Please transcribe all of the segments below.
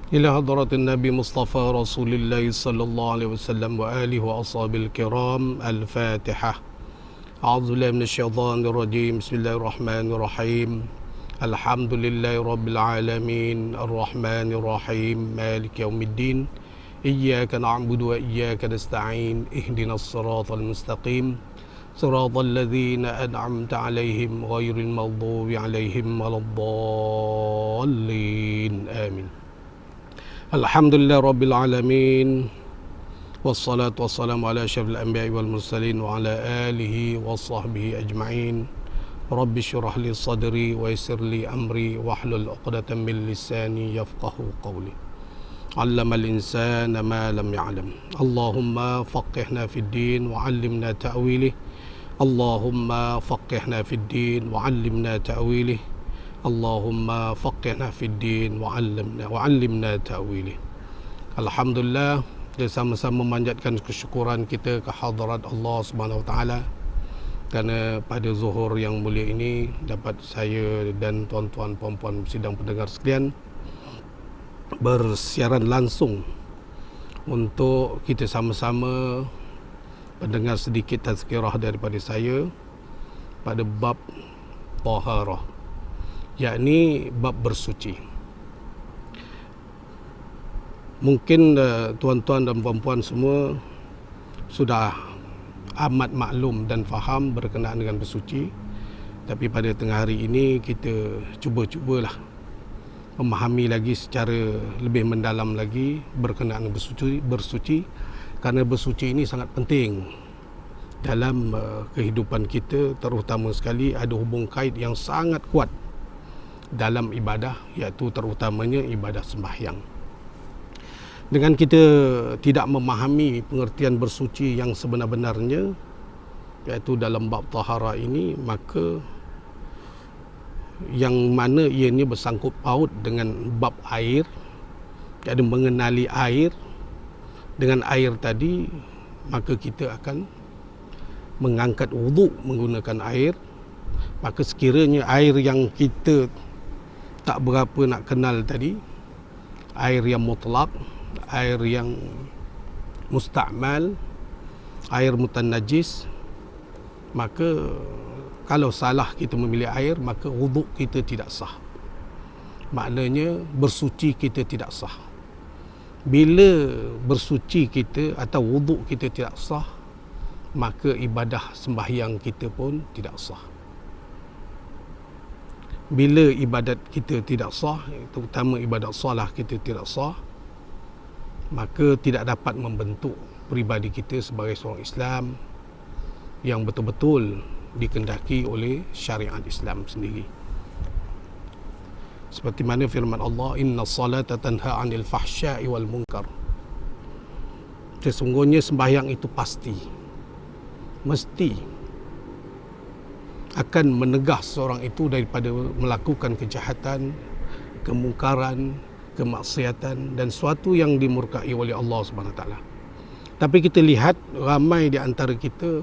إلى حضرة النبي مصطفى رسول الله صلى الله عليه وسلم وآله وأصحابه الكرام. الفاتحة. أعوذ بالله من الشيطان الرجيم. بسم الله الرحمن الرحيم. الحمد لله رب العالمين الرحمن الرحيم مالك يوم الدين. إياك نعبد وإياك نستعين. اهدنا الصراط المستقيم صراط الذين أنعمت عليهم غير المغضوب عليهم ولا الضالين. آمين. Alhamdulillah Rabbil Alamin. Wassalatu wassalamu ala asyrafil anbiya'i wal mursalin wa ala alihi wa sahbihi ajma'in. Rabbi syrah li sadri wa yassir li amri wahlul 'uqdatam min lisani yafqahu qawli. 'Allamal insana ma lam ya'lam. Allahumma faqihna fid din wa 'allimna ta'wilih. Allahumma faqihna fid din wa 'allimna ta'wilih. Allahumma faqihna fid din wa 'allimna ta'wilih. Alhamdulillah, kita sama-sama memanjatkan kesyukuran kita ke hadirat Allah Subhanahu Wa Taala kerana pada zuhur yang mulia ini dapat saya dan tuan-tuan puan-puan sidang pendengar sekalian bersiaran langsung untuk kita sama-sama mendengar sedikit tazkirah daripada saya pada bab taharah, yakni bab bersuci. Mungkin tuan-tuan dan puan-puan semua sudah amat maklum dan faham berkenaan dengan bersuci, tapi pada tengah hari ini kita cubalah memahami lagi secara lebih mendalam lagi berkenaan bersuci kerana bersuci ini sangat penting dalam kehidupan kita, terutama sekali ada hubung kait yang sangat kuat dalam ibadah, iaitu terutamanya ibadah sembahyang. Dengan kita tidak memahami pengertian bersuci yang sebenar-benarnya, iaitu dalam bab taharah ini, maka yang mana ianya bersangkut paut dengan bab air, iaitu mengenali air. Dengan air tadi, maka kita akan mengangkat wuduk menggunakan air. Maka sekiranya air yang kita tak berapa nak kenal tadi, air yang mutlak, air yang musta'mal, air mutanajis, maka kalau salah kita memilih air, maka wuduk kita tidak sah. Maknanya bersuci kita tidak sah. Bila bersuci kita atau wuduk kita tidak sah, maka ibadah sembahyang kita pun tidak sah. Bila ibadat kita tidak sah, terutama ibadat solat kita tidak sah, maka tidak dapat membentuk peribadi kita sebagai seorang Islam yang betul-betul dikendaki oleh syariat Islam sendiri. Seperti mana firman Allah, inna salata tanha 'anil fahsya'i wal munkar. Sesungguhnya sembahyang itu pasti, mesti akan menegah seorang itu daripada melakukan kejahatan, kemungkaran, kemaksiatan dan suatu yang dimurkai oleh Allah Subhanahu Wa Taala. Tapi kita lihat ramai di antara kita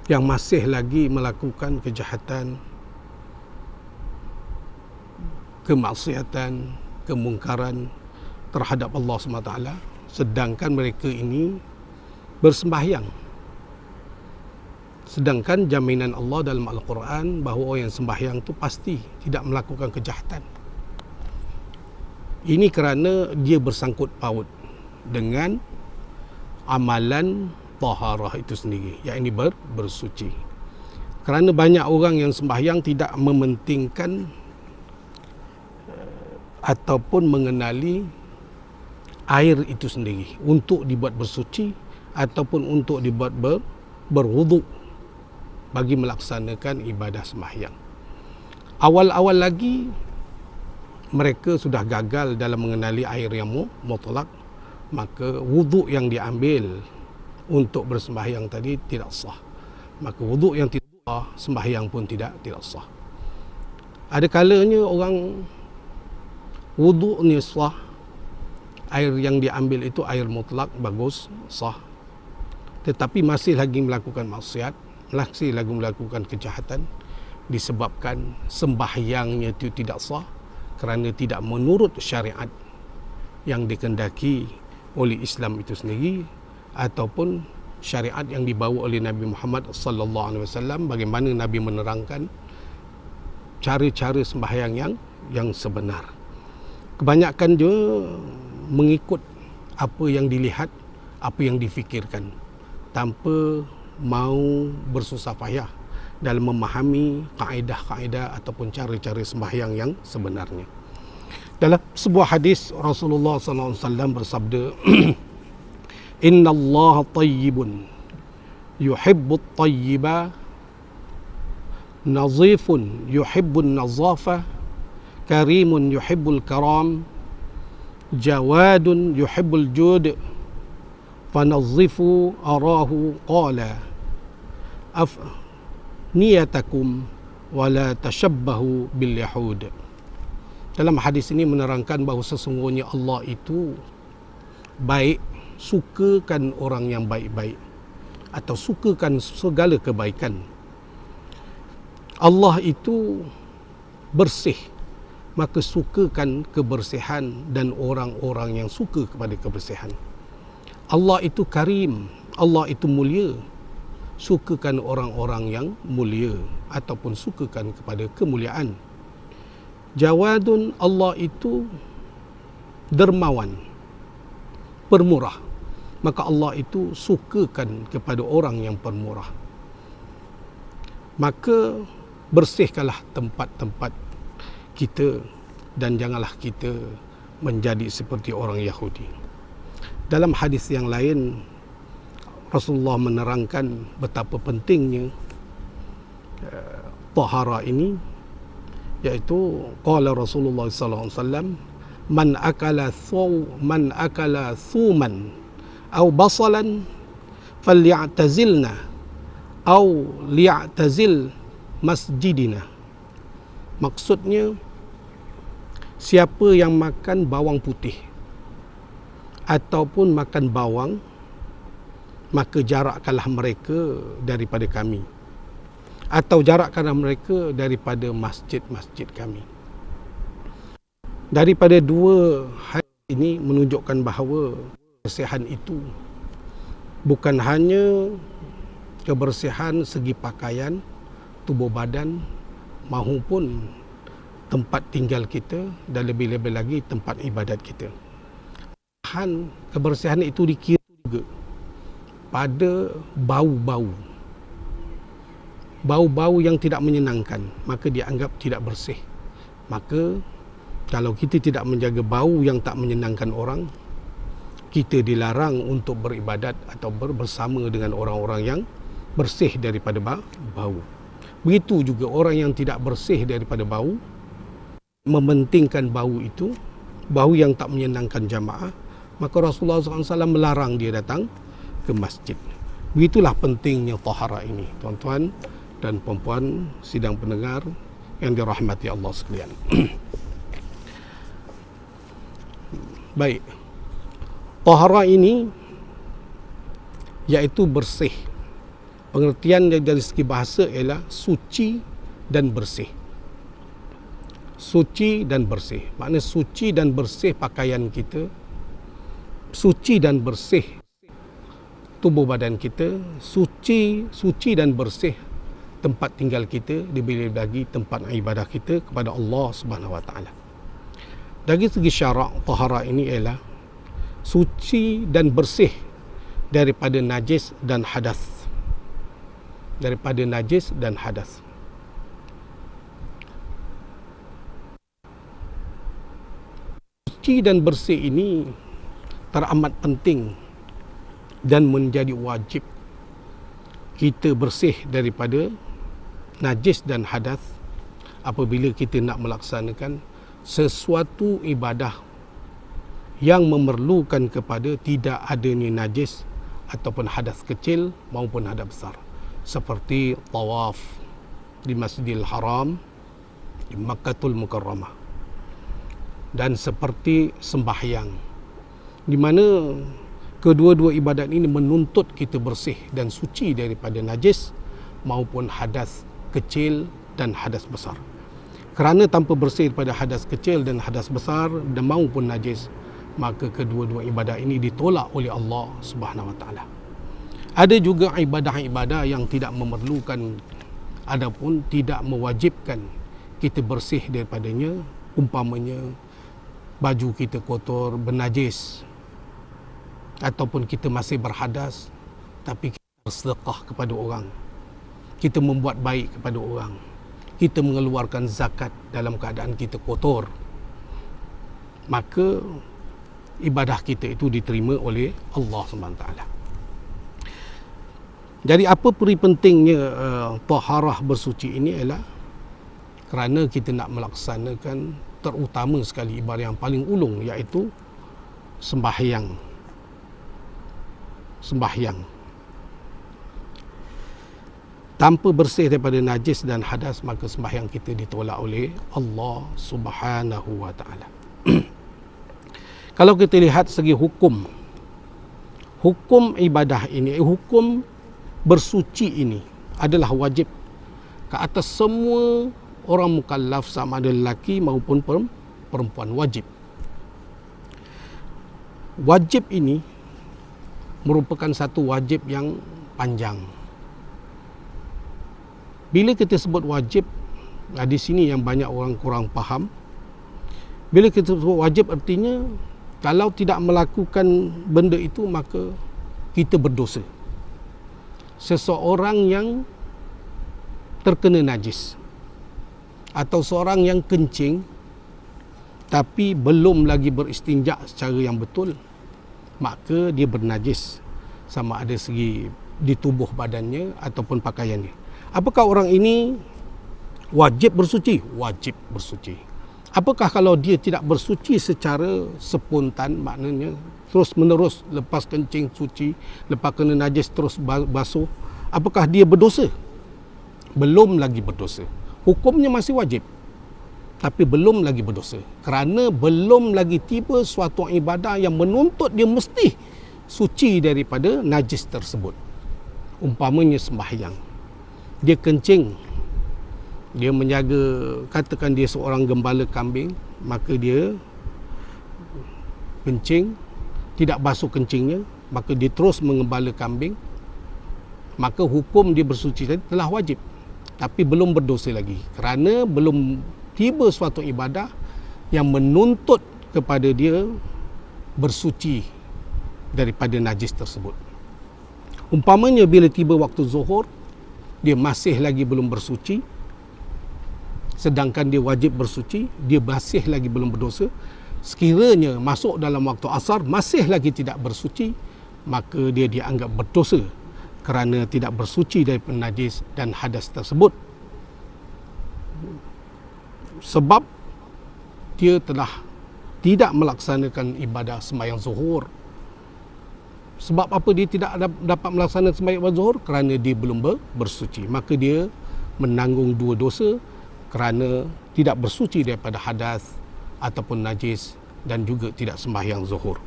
yang masih lagi melakukan kejahatan, kemaksiatan, kemungkaran terhadap Allah Subhanahu Wa Taala, sedangkan mereka ini bersembahyang. Sedangkan jaminan Allah dalam Al-Quran bahawa orang yang sembahyang itu pasti tidak melakukan kejahatan. Ini kerana dia bersangkut paut dengan amalan taharah itu sendiri, yakni bersuci. Kerana banyak orang yang sembahyang tidak mementingkan ataupun mengenali air itu sendiri untuk dibuat bersuci ataupun untuk dibuat berwuduk bagi melaksanakan ibadah sembahyang. Awal-awal lagi mereka sudah gagal dalam mengenali air yang mutlak, maka wuduk yang diambil untuk bersembahyang tadi tidak sah. Maka wuduk yang tidak sah, sembahyang pun tidak sah. Ada kalanya orang wuduknya sah, air yang diambil itu air mutlak, bagus, sah, tetapi masih lagi melakukan maksiat, masih lagi melakukan kejahatan, disebabkan sembahyangnya itu tidak sah kerana tidak menurut syariat yang dikehendaki oleh Islam itu sendiri ataupun syariat yang dibawa oleh Nabi Muhammad sallallahu alaihi wasallam, bagaimana Nabi menerangkan cara-cara sembahyang yang sebenar. Kebanyakan dia mengikut apa yang dilihat, apa yang difikirkan, tanpa mau bersusah payah dalam memahami kaedah-kaedah ataupun cara-cara sembahyang yang sebenarnya. Dalam sebuah hadis Rasulullah sallallahu alaihi wasallam bersabda, Inna Allah tayyibun yuhibbut tayyiba, nazifun yuhibbun nazafa, karimun yuhibbul karam, jawadun yuhibbul jud, fanazzifu arahu qala niyatakum wala tashabbahu bil yahud. Dalam hadis ini menerangkan bahawa sesungguhnya Allah itu baik, sukakan orang yang baik-baik atau sukakan segala kebaikan. Allah itu bersih, maka sukakan kebersihan dan orang-orang yang suka kepada kebersihan. Allah itu karim, Allah itu mulia, sukakan orang-orang yang mulia ataupun sukakan kepada kemuliaan. Jawadun, Allah itu dermawan, permurah, maka Allah itu sukakan kepada orang yang permurah. Maka bersihkanlah tempat-tempat kita dan janganlah kita menjadi seperti orang Yahudi. Dalam hadis yang lain, Rasulullah menerangkan betapa pentingnya tahara ini, iaitu qala Rasulullah sallallahu alaihi wasallam, man akala thuman aw basalan falyatazilna aw liyatazil masjidina. Maksudnya, siapa yang makan bawang putih ataupun makan bawang, maka jarakkanlah mereka daripada kami, atau jarakkanlah mereka daripada masjid-masjid kami. Daripada dua hadis ini menunjukkan bahawa kebersihan itu bukan hanya kebersihan segi pakaian, tubuh badan, maupun tempat tinggal kita, dan lebih-lebih lagi tempat ibadat kita. Kebersihan itu dikira juga pada bau-bau yang tidak menyenangkan, maka dianggap tidak bersih. Maka kalau kita tidak menjaga bau yang tak menyenangkan orang, kita dilarang untuk beribadat atau bersama dengan orang-orang yang bersih daripada bau. Begitu juga orang yang tidak bersih daripada bau, mementingkan bau itu, bau yang tak menyenangkan jamaah, maka Rasulullah SAW melarang dia datang ke masjid. Begitulah pentingnya tahara ini, tuan-tuan dan puan-puan sidang pendengar yang dirahmati Allah sekalian. Baik, tahara ini iaitu bersih. Pengertian dari segi bahasa ialah suci dan bersih. Suci dan bersih, maknanya suci dan bersih pakaian kita, suci dan bersih tubuh badan kita, suci dan bersih tempat tinggal kita, lebih lagi tempat ibadah kita kepada Allah Subhanahu Wa Taala. Dari segi syarak, tahara ini ialah suci dan bersih daripada najis dan hadas. Daripada najis dan hadas. Suci dan bersih ini teramat penting dan menjadi wajib kita bersih daripada najis dan hadas apabila kita nak melaksanakan sesuatu ibadah yang memerlukan kepada tidak adanya najis ataupun hadas kecil maupun hadas besar, seperti tawaf di Masjidil Haram, di Makkahul Mukarramah, dan seperti sembahyang, di mana kedua-dua ibadat ini menuntut kita bersih dan suci daripada najis maupun hadas kecil dan hadas besar. Kerana tanpa bersih daripada hadas kecil dan hadas besar dan maupun najis, maka kedua-dua ibadah ini ditolak oleh Allah Subhanahu Wa Taala. Ada juga ibadah-ibadah yang tidak memerlukan, adapun tidak mewajibkan kita bersih daripadanya, umpamanya baju kita kotor, bernajis, ataupun kita masih berhadas tapi kita bersedekah kepada orang, kita membuat baik kepada orang, kita mengeluarkan zakat dalam keadaan kita kotor, maka ibadah kita itu diterima oleh Allah SWT. Jadi apa peri pentingnya taharah bersuci ini ialah kerana kita nak melaksanakan terutama sekali ibadah yang paling ulung, iaitu sembahyang. Tanpa bersih daripada najis dan hadas, maka sembahyang kita ditolak oleh Allah Subhanahu Wa Taala. Kalau kita lihat segi hukum ibadah ini, hukum bersuci ini adalah wajib ke atas semua orang mukallaf, sama ada lelaki maupun perempuan. Wajib ini merupakan satu wajib yang panjang. Bila kita sebut wajib, di sini yang banyak orang kurang faham. Bila kita sebut wajib, artinya kalau tidak melakukan benda itu maka kita berdosa. Seseorang yang terkena najis atau seorang yang kencing tapi belum lagi beristinja secara yang betul, maka dia bernajis, sama ada segi di tubuh badannya ataupun pakaiannya. Apakah orang ini wajib bersuci? Wajib bersuci. Apakah kalau dia tidak bersuci secara spontan, maknanya terus menerus lepas kencing suci, lepas kena najis terus basuh, apakah dia berdosa? Belum lagi berdosa. Hukumnya masih wajib, tapi belum lagi berdosa, kerana belum lagi tiba suatu ibadah yang menuntut dia mesti suci daripada najis tersebut. Umpamanya sembahyang, dia kencing, dia menjaga, katakan dia seorang gembala kambing, maka dia kencing, tidak basuh kencingnya, maka dia terus mengembala kambing, maka hukum dia bersuci tadi telah wajib, tapi belum berdosa lagi, kerana belum tiba suatu ibadah yang menuntut kepada dia bersuci daripada najis tersebut. Umpamanya bila tiba waktu zuhur, dia masih lagi belum bersuci, sedangkan dia wajib bersuci, dia masih lagi belum berdosa. Sekiranya masuk dalam waktu asar masih lagi tidak bersuci, maka dia dianggap berdosa kerana tidak bersuci daripada najis dan hadas tersebut, sebab dia telah tidak melaksanakan ibadah sembahyang zuhur. Sebab apa dia tidak dapat melaksanakan sembahyang zuhur? Kerana dia belum bersuci, maka dia menanggung dua dosa, kerana tidak bersuci daripada hadas ataupun najis dan juga tidak sembahyang zuhur.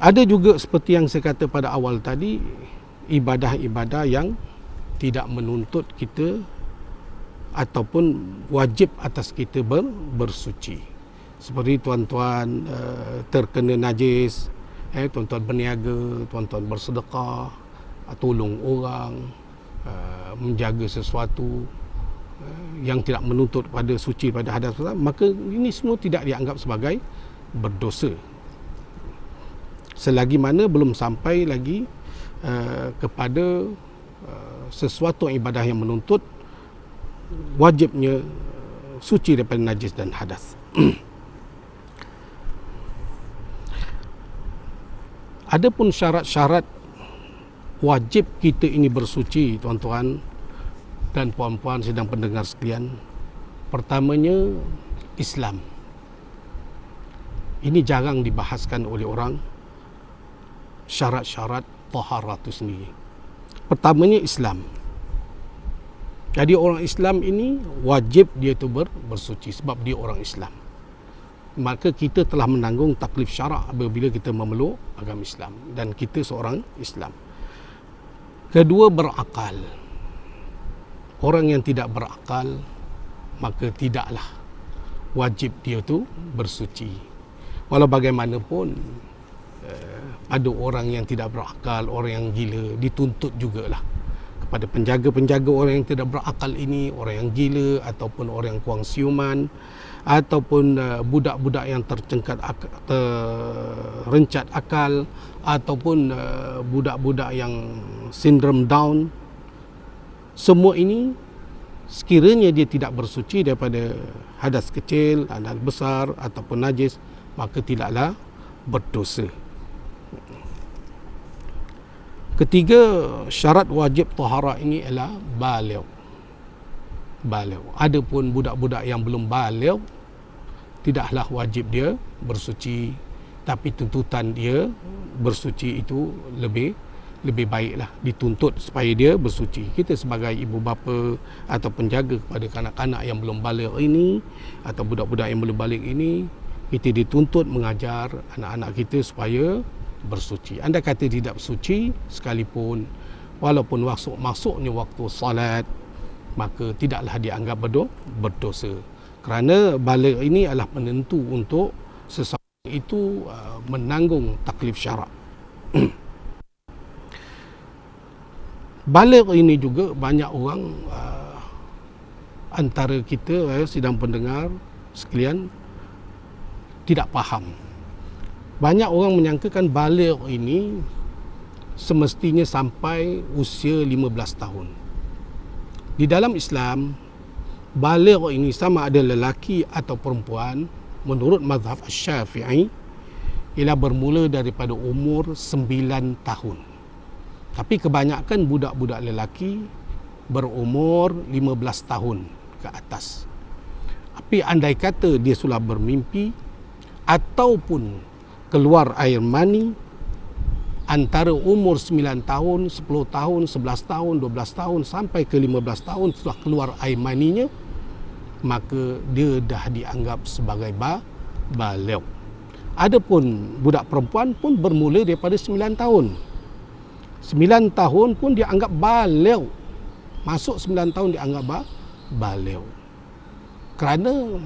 Ada juga seperti yang saya kata pada awal tadi, ibadah-ibadah yang tidak menuntut kita ataupun wajib atas kita bersuci. Seperti tuan-tuan terkena najis, tuan-tuan berniaga, tuan-tuan bersedekah, tolong orang, menjaga sesuatu yang tidak menuntut pada suci pada hadas, maka ini semua tidak dianggap sebagai berdosa, selagi mana belum sampai lagi kepada sesuatu ibadah yang menuntut wajibnya suci daripada najis dan hadas. Adapun syarat-syarat wajib kita ini bersuci, tuan-tuan dan puan-puan sedang pendengar sekalian. Pertamanya, Islam. Ini jarang dibahaskan oleh orang, syarat-syarat taharah itu sendiri. Pertamanya Islam. Jadi orang Islam ini wajib dia tu bersuci sebab dia orang Islam. Maka kita telah menanggung taklif syarak apabila kita memeluk agama Islam dan kita seorang Islam. Kedua, berakal. Orang yang tidak berakal maka tidaklah wajib dia tu bersuci. Walau bagaimanapun ada orang yang tidak berakal, orang yang gila, dituntut jugalah kepada penjaga-penjaga orang yang tidak berakal ini, orang yang gila ataupun orang yang kurang siuman ataupun budak-budak yang terencat akal ataupun budak-budak yang sindrom Down. Semua ini sekiranya dia tidak bersuci daripada hadas kecil, hadas besar ataupun najis, maka tidaklah berdosa. Ketiga, syarat wajib taharah ini ialah baligh. Adapun budak-budak yang belum baligh, tidaklah wajib dia bersuci, tapi tuntutan dia bersuci itu lebih baiklah, dituntut supaya dia bersuci. Kita sebagai ibu bapa atau penjaga kepada kanak-kanak yang belum baligh ini atau budak-budak yang belum baligh ini, kita dituntut mengajar anak-anak kita supaya bersuci. Anda kata tidak bersuci sekalipun, walaupun masuknya waktu salat, maka tidaklah dianggap berdosa. Kerana baligh ini adalah penentu untuk seseorang itu menanggung taklif syarak. Baligh ini juga banyak orang antara kita sidang pendengar sekalian tidak faham. Banyak orang menyangkakan baligh ini semestinya sampai usia 15 tahun. Di dalam Islam, baligh ini sama ada lelaki atau perempuan, menurut mazhab Syafi'i, ialah bermula daripada umur 9 tahun. Tapi kebanyakan budak-budak lelaki berumur 15 tahun ke atas. Tapi andai kata dia sudah bermimpi ataupun keluar air mani antara umur 9 tahun, 10 tahun, 11 tahun, 12 tahun sampai ke 15 tahun setelah keluar air maninya, maka dia dah dianggap sebagai baligh. Adapun budak perempuan pun bermula daripada 9 tahun. 9 tahun pun dianggap baligh. Masuk 9 tahun dianggap baligh. Kerana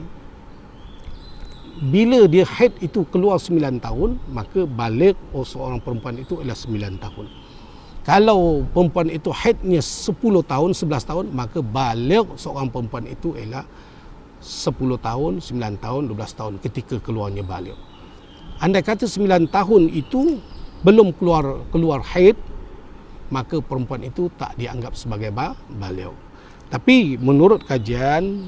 bila dia haid itu keluar 9 tahun, maka baligh seorang perempuan itu ialah 9 tahun. Kalau perempuan itu haidnya 10 tahun, 11 tahun, maka baligh seorang perempuan itu ialah 10 tahun, 9 tahun, 12 tahun ketika keluarnya baligh. Andai kata 9 tahun itu belum keluar haid, maka perempuan itu tak dianggap sebagai baligh. Tapi menurut kajian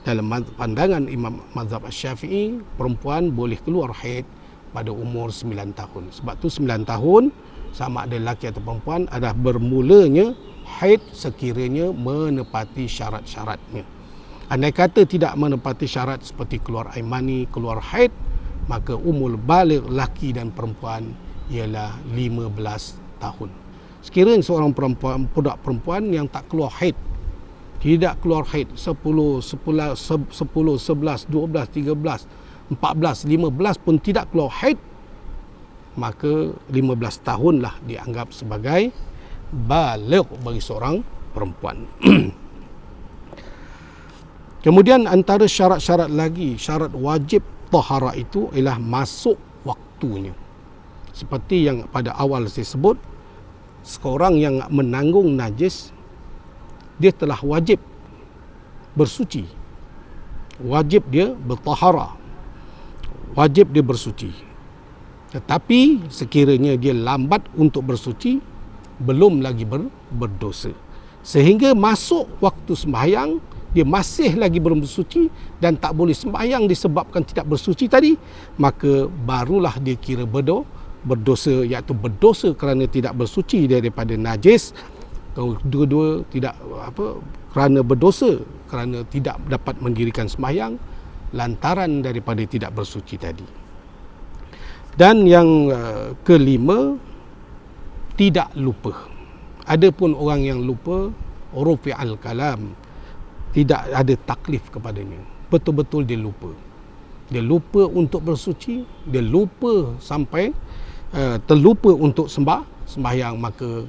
dalam pandangan Imam Mazhab Syafi'i, perempuan boleh keluar haid pada umur 9 tahun. Sebab tu 9 tahun sama ada lelaki atau perempuan adalah bermulanya haid sekiranya menepati syarat-syaratnya. Andai kata tidak menepati syarat seperti keluar air mani, keluar haid, maka umur baligh lelaki dan perempuan ialah 15 tahun. Sekiranya seorang budak perempuan yang tak keluar haid, tidak keluar haid 10, 11, 12, 13, 14, 15 pun tidak keluar haid, maka 15 tahunlah dianggap sebagai baligh bagi seorang perempuan. Kemudian antara syarat-syarat lagi, syarat wajib taharah itu ialah masuk waktunya. Seperti yang pada awal saya sebut, seorang yang menanggung najis, dia telah wajib bersuci, wajib dia bertaharah, wajib dia bersuci. Tetapi sekiranya dia lambat untuk bersuci, belum lagi berdosa. Sehingga masuk waktu sembahyang, dia masih lagi belum bersuci dan tak boleh sembahyang disebabkan tidak bersuci tadi, maka barulah dia kira berdosa, iaitu berdosa kerana tidak bersuci daripada najis. Dua-dua tidak kerana berdosa kerana tidak dapat mendirikan sembahyang lantaran daripada tidak bersuci tadi. Dan yang kelima, tidak lupa. Adapun orang yang lupa, rufi'al kalam, tidak ada taklif kepadanya, betul-betul dia lupa. Dia lupa untuk bersuci, dia lupa sampai terlupa untuk sembahyang, maka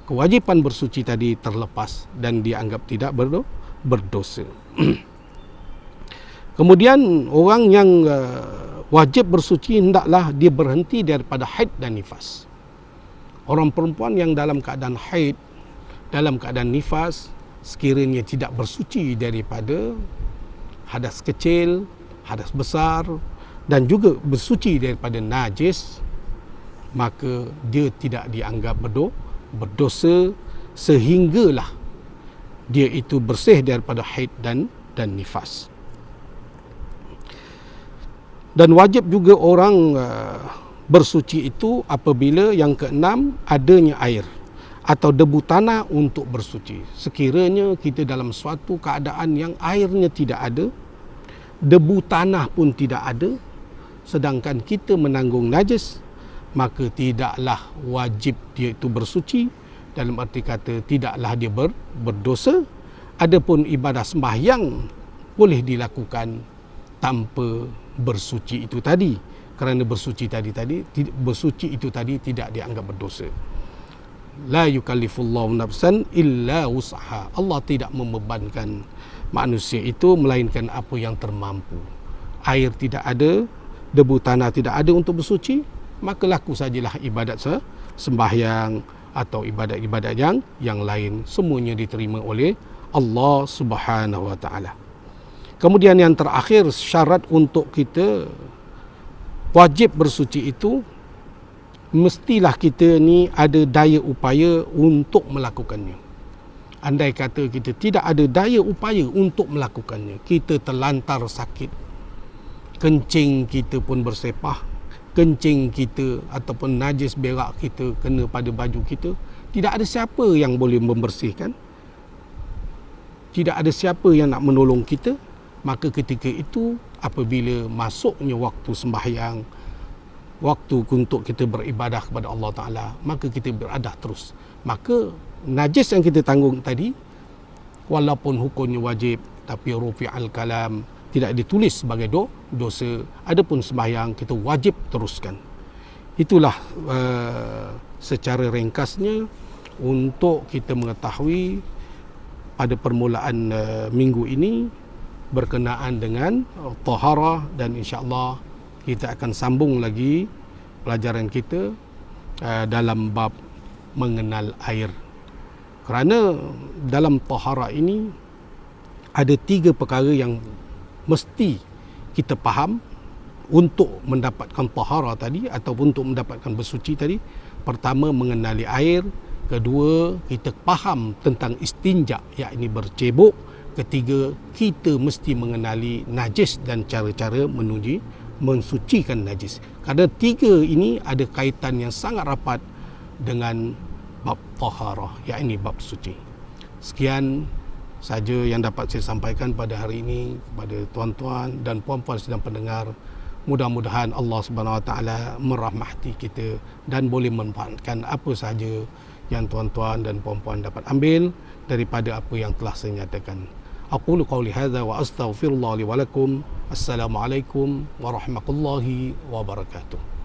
kewajipan bersuci tadi terlepas dan dianggap tidak berdosa. Kemudian orang yang wajib bersuci hendaklah dia berhenti daripada haid dan nifas. Orang perempuan yang dalam keadaan haid, dalam keadaan nifas, sekiranya tidak bersuci daripada hadas kecil, hadas besar dan juga bersuci daripada najis, maka dia tidak dianggap berdosa sehinggalah dia itu bersih daripada haid dan nifas. Dan wajib juga orang bersuci itu apabila yang keenam adanya air atau debu tanah untuk bersuci. Sekiranya kita dalam suatu keadaan yang airnya tidak ada, debu tanah pun tidak ada, sedangkan kita menanggung najis, maka tidaklah wajib dia itu bersuci. Dalam arti kata tidaklah dia berdosa. Adapun ibadah sembahyang boleh dilakukan tanpa bersuci itu tadi, kerana bersuci itu tadi tidak dianggap berdosa. La yukallifullahu nafsan illa wus'aha. Allah tidak membebankan manusia itu melainkan apa yang termampu. Air tidak ada, debu tanah tidak ada untuk bersuci, maka laku sajalah ibadat sembahyang atau ibadat-ibadat yang lain, semuanya diterima oleh Allah Subhanahu wa taala. Kemudian yang terakhir, syarat untuk kita wajib bersuci itu mestilah kita ni ada daya upaya untuk melakukannya. Andai kata kita tidak ada daya upaya untuk melakukannya, kita terlantar sakit, kencing kita pun bersepah, kencing kita ataupun najis berak kita kena pada baju kita, tidak ada siapa yang boleh membersihkan, tidak ada siapa yang nak menolong kita. Maka ketika itu apabila masuknya waktu sembahyang, waktu untuk kita beribadah kepada Allah Ta'ala, maka kita beradah terus. Maka najis yang kita tanggung tadi, walaupun hukumnya wajib, tapi rufi'al kalam, tidak ditulis sebagai dosa. Adapun sembahyang kita wajib teruskan. Itulah secara ringkasnya untuk kita mengetahui pada permulaan minggu ini berkenaan dengan taharah, dan insya-Allah kita akan sambung lagi pelajaran kita dalam bab mengenal air. Kerana dalam taharah ini ada 3 perkara yang mesti kita faham untuk mendapatkan taharah tadi ataupun untuk mendapatkan bersuci tadi. Pertama, mengenali air. Kedua, kita faham tentang istinja, yakni bercebok. Ketiga, kita mesti mengenali najis dan cara-cara mensucikan najis. Kerana 3 ini ada kaitan yang sangat rapat dengan bab taharah, yakni bab suci. Sekian saja yang dapat saya sampaikan pada hari ini kepada tuan-tuan dan puan-puan sedang pendengar. Mudah-mudahan Allah Subhanahu Wa Taala merahmati kita dan boleh memanfaatkan apa sahaja yang tuan-tuan dan puan-puan dapat ambil daripada apa yang telah saya nyatakan. Aqulu qawli hadza wa astaghfirullah li wa lakum. Assalamualaikum warahmatullahi wabarakatuh.